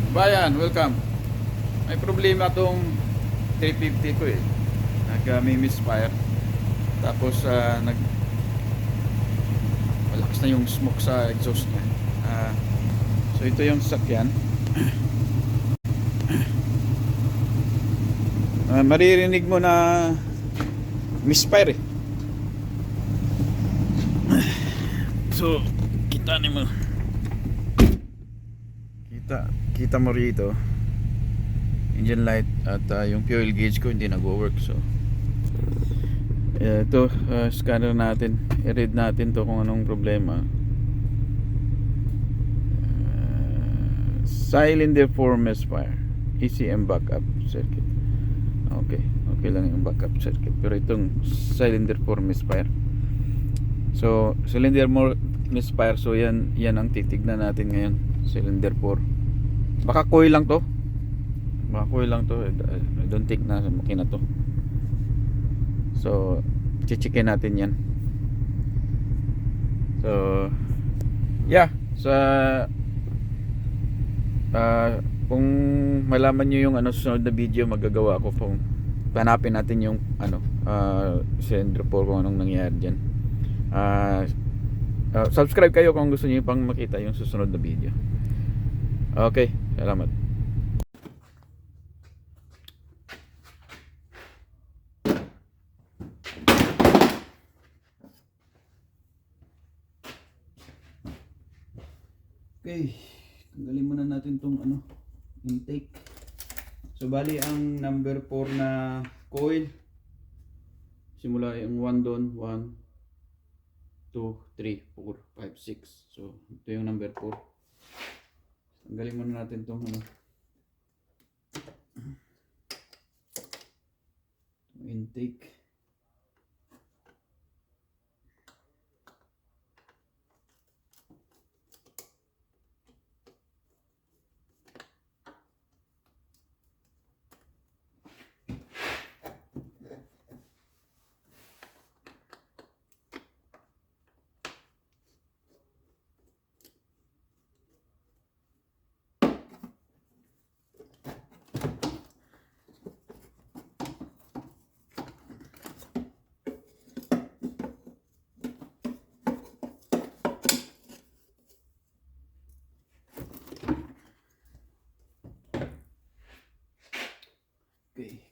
Bayan, welcome. May problema tong 350 ko eh. May misfire. Tapos malakas na yung smoke sa exhaust niya. So ito yung sakyan. Maririnig mo na misfire eh. So, kita mo rito engine light at yung fuel gauge ko hindi nagwo-work. So ito, scanner natin, i-read natin to kung anong problema. Cylinder 4 misfire, ECM backup circuit. Okay lang yung backup circuit, pero itong cylinder 4 misfire. So cylinder more misfire, so yan ang titignan natin ngayon. Cylinder 4, baka coil lang to. I don't think na sa makina to. So chichikin natin yan. So yeah, kung malaman nyo yung susunod na video, magagawa ko kung hanapin natin yung cylinder 4 kung anong nangyari dyan. Subscribe kayo kung gusto niyo pang makita yung susunod na video. Okay, salamat. Okay, tanggalin muna natin tong intake. So bali ang number 4 na coil, simula yung 1 doon, 1 2 3 4 5 6. So ito yung number 4. Tanggalin muna natin tong intake. Okay.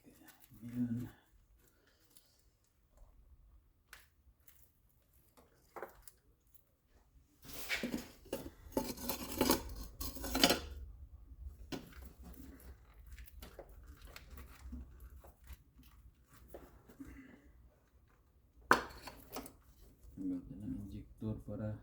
Ayan. Gamit na ng injector para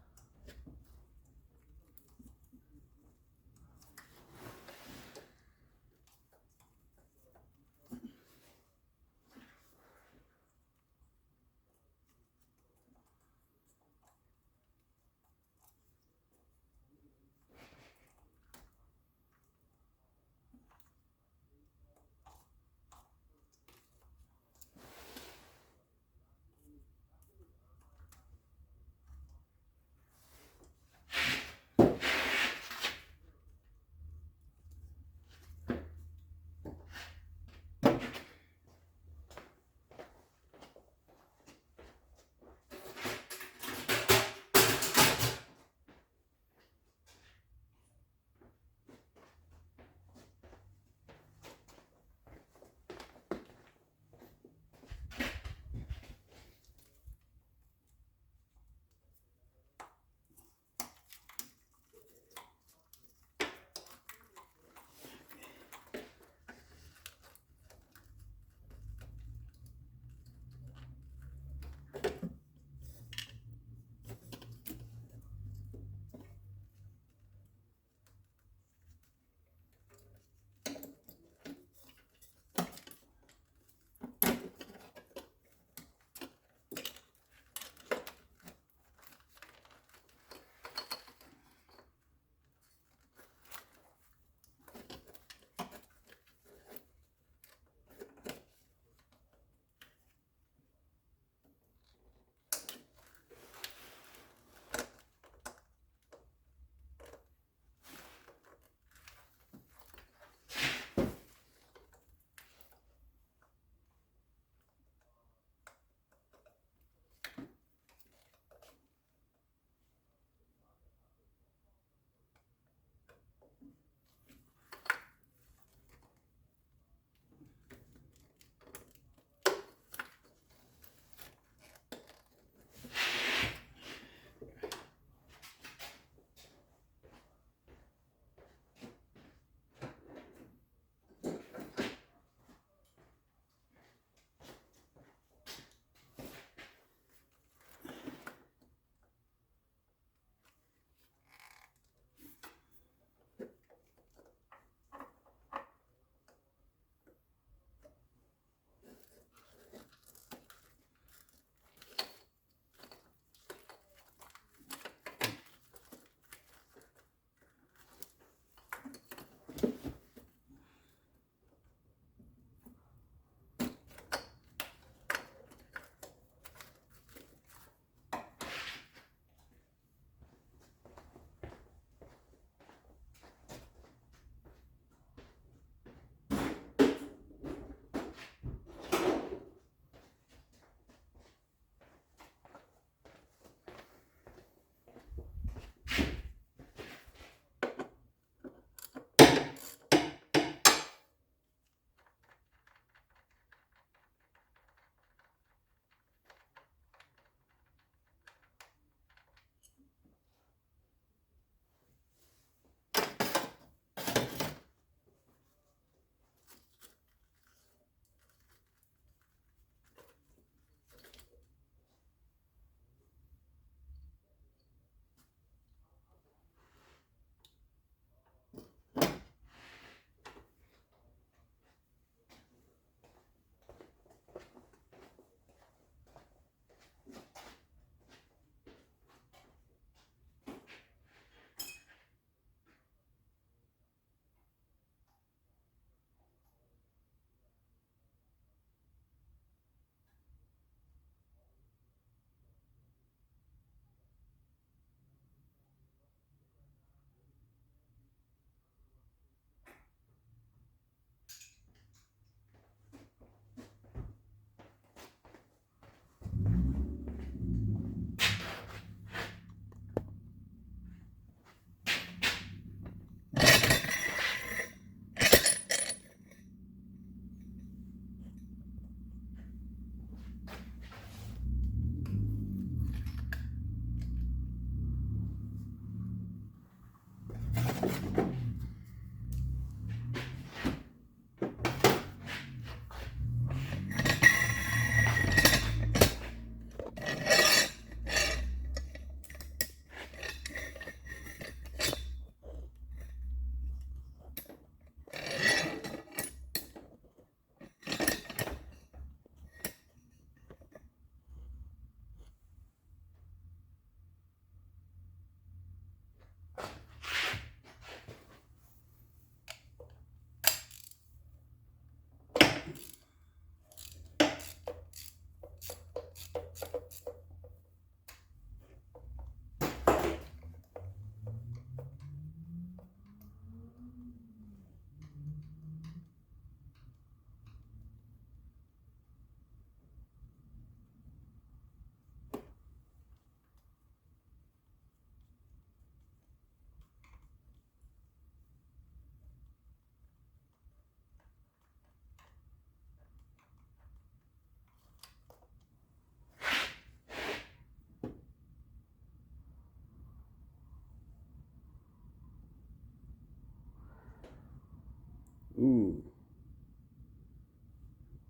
Ooh,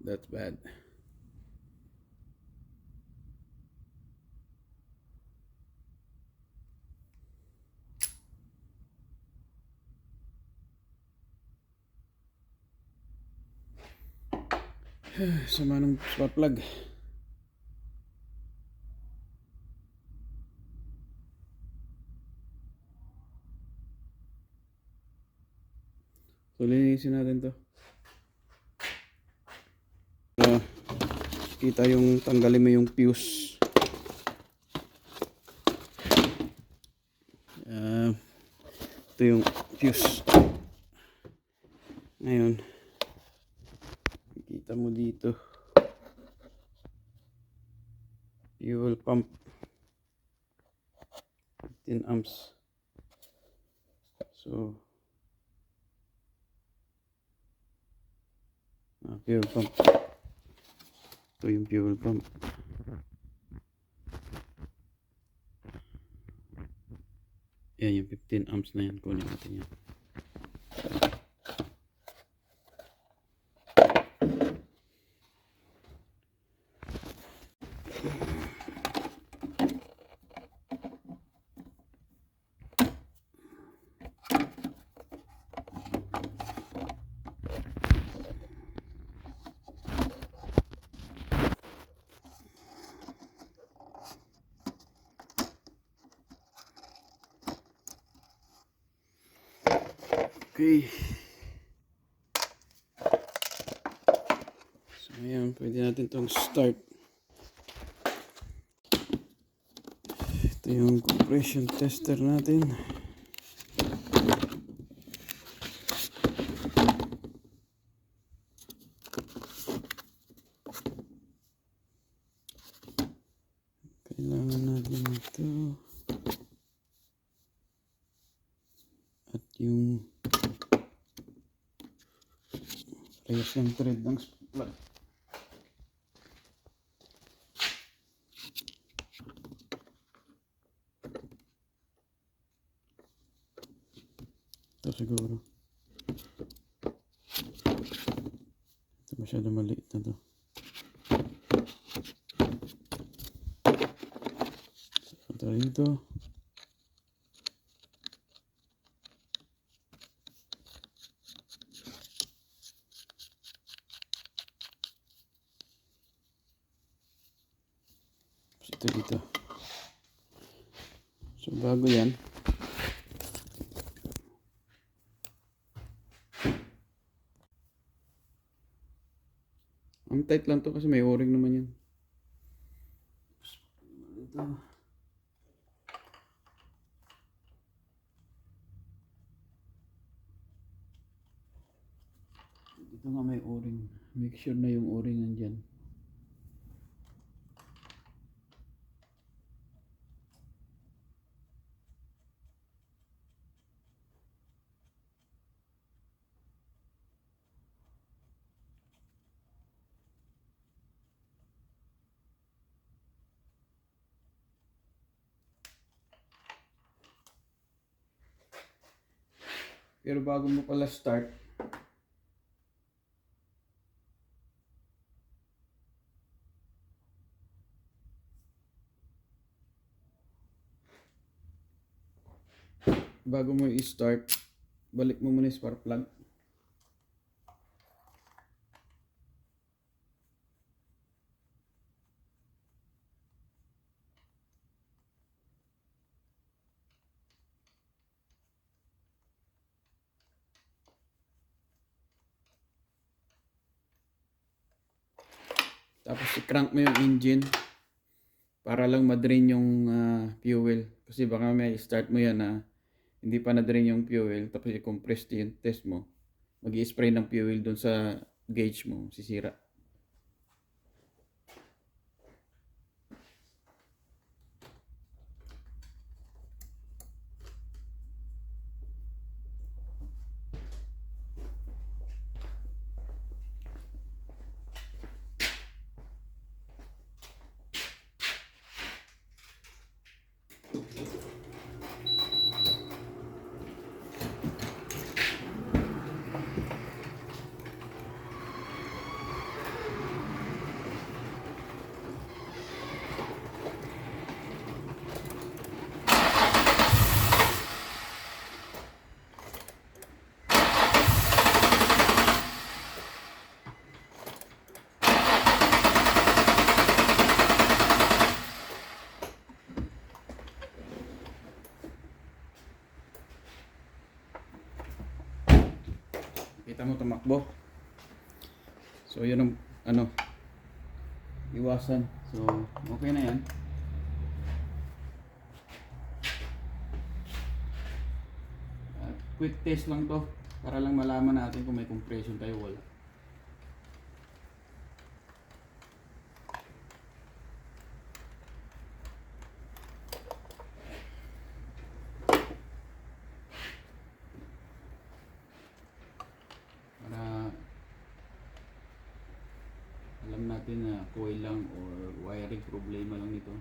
that's bad. Sama ng spark plug. So, linisin natin to. Kita yung tanggalin mo yung fuse. Ito yung fuse. Ngayon, kita mo dito. Fuel pump. 15 amps. So, fuel pump. Ito yung fuel pump. Yan yung 15 amps na yan. Kunin natin yan. Okay. So, ayan. Pwede natin itong start. Ito yung compression tester natin. Kailangan natin ito. At yung ayos yung thread ng plug. Ito siguro. Ito masyado maliit na to. Ito rito. Ito dito. So bago yan, ang tight lang to kasi may o-ring naman yan. Ito. Ito nga may o-ring. Make sure na yung o-ring nandyan. Pero bago mo pala start, i-start, balik mo muna yung spark plug. Tapos i-crank mo yung engine para lang ma-drain yung fuel. Kasi baka may start mo yan na hindi pa na-drain yung fuel, tapos i-compress yung test mo. Mag-i-spray ng fuel dun sa gauge mo, sisira. Kita mo tumakbo. So yun ang ano, iwasan. So okay na yan. Quick test lang to para lang malaman natin kung may compression tayo wala. Para alam natin na coil lang or wiring problema lang nito.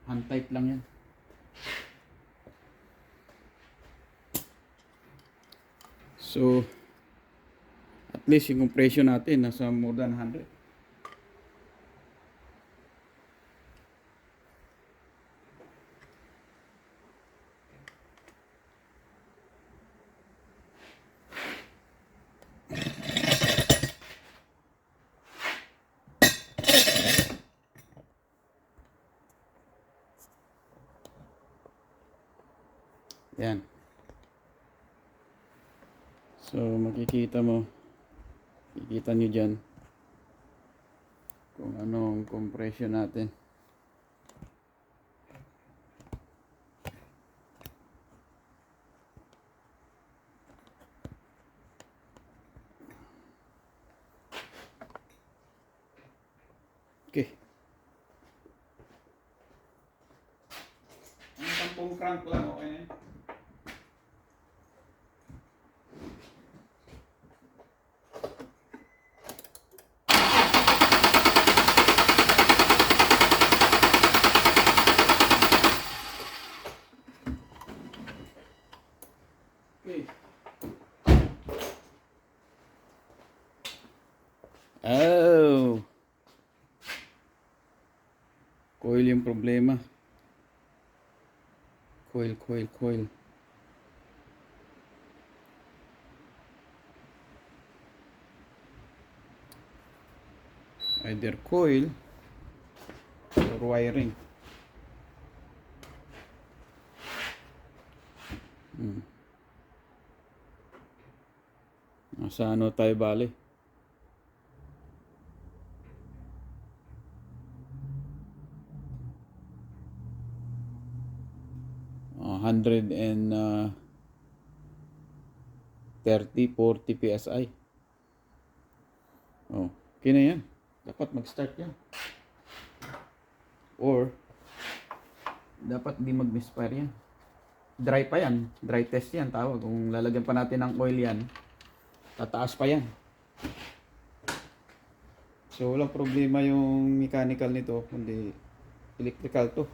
Hand tight lang yan. So at least yung compression natin nasa more than 100. Yan. So makikita nyo dyan kung anong compression natin. Okay. Ang 10 crank lang, okay na yun. Okay. Oh. Coil yung problema. Coil. Either coil or wiring. Nasa ano tayo bali? Uh, 130-40 PSI. Oh, okay na yan. Dapat mag-start yan. Or dapat di mag-misfire yan. Dry pa yan. Dry test yan tawag. Kung lalagyan pa natin ng oil yan, tataas pa yan. So walang problema yung mechanical nito, kundi electrical to.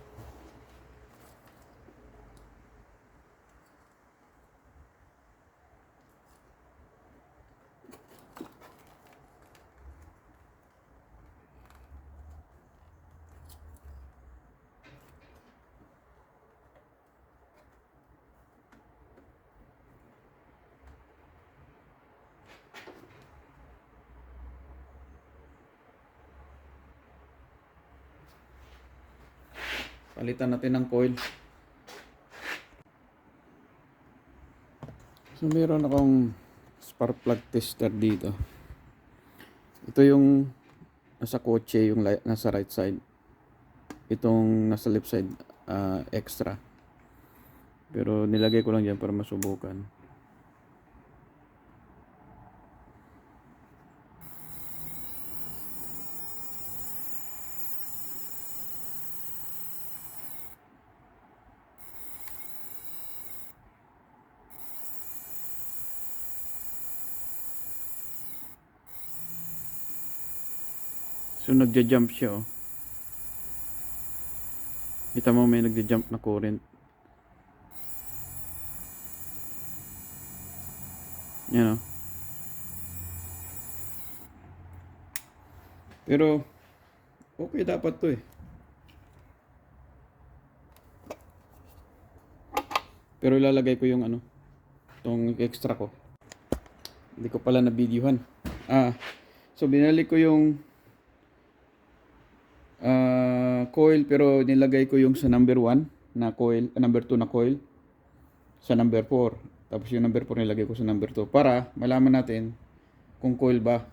Palitan natin ng coil. So meron akong spark plug tester dito. Ito yung nasa kotse, yung nasa right side. Itong nasa left side, extra. Pero nilagay ko lang dyan para masubukan. So nagja-jump siya, oh. Kita mo may nagja-jump na current. Yan, oh. Pero okay dapat to eh. Pero ilalagay ko yung ano, tong extra ko. Hindi ko pala na videohan. So binalik ko yung coil pero nilagay ko yung sa number 1 na coil, number 2 na coil sa number 4. Tapos yung number 4 nilagay ko sa number 2 para malaman natin kung coil ba.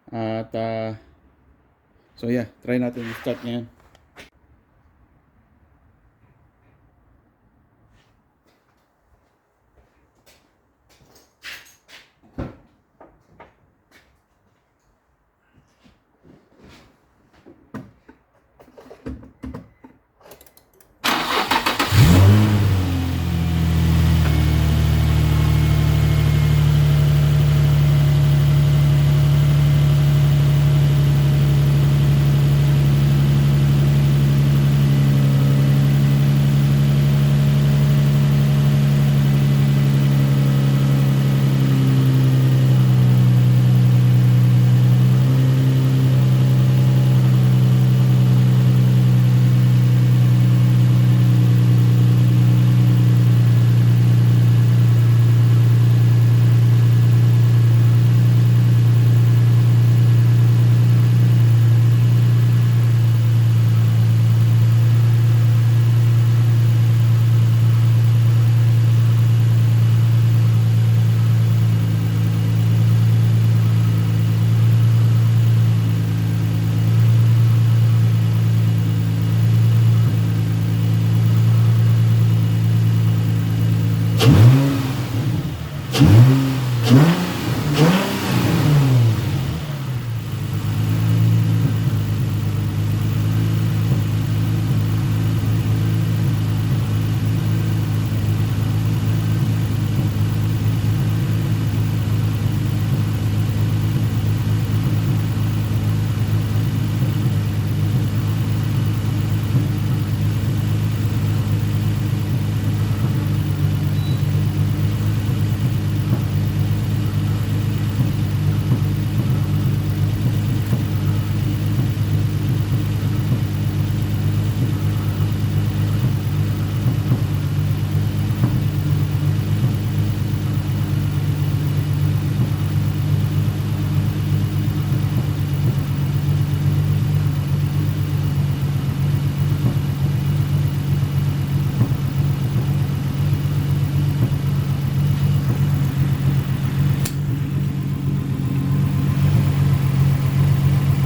At so yeah, try natin i-start ngayon.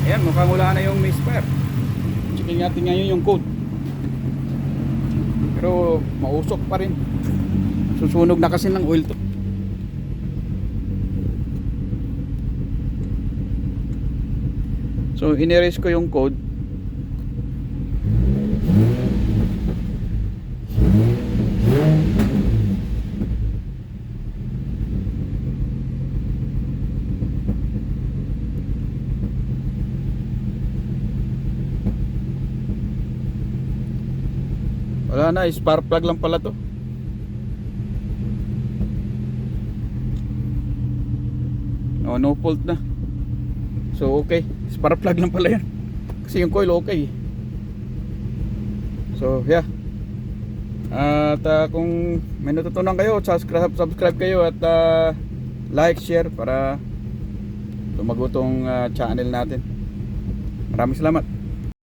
Ayan, mukhang wala na yung misfire. Checking natin ngayon yung code. Pero mausok pa rin. Susunog na kasi ng oil to. So inerase ko yung code. Wala na, spark plug lang pala to. Oh, no fault na. So okay, spark plug lang pala yan. Kasi yung coil okay. So yeah. At kung may natutunan kayo, subscribe kayo at like, share para tumago tong channel natin. Maraming salamat.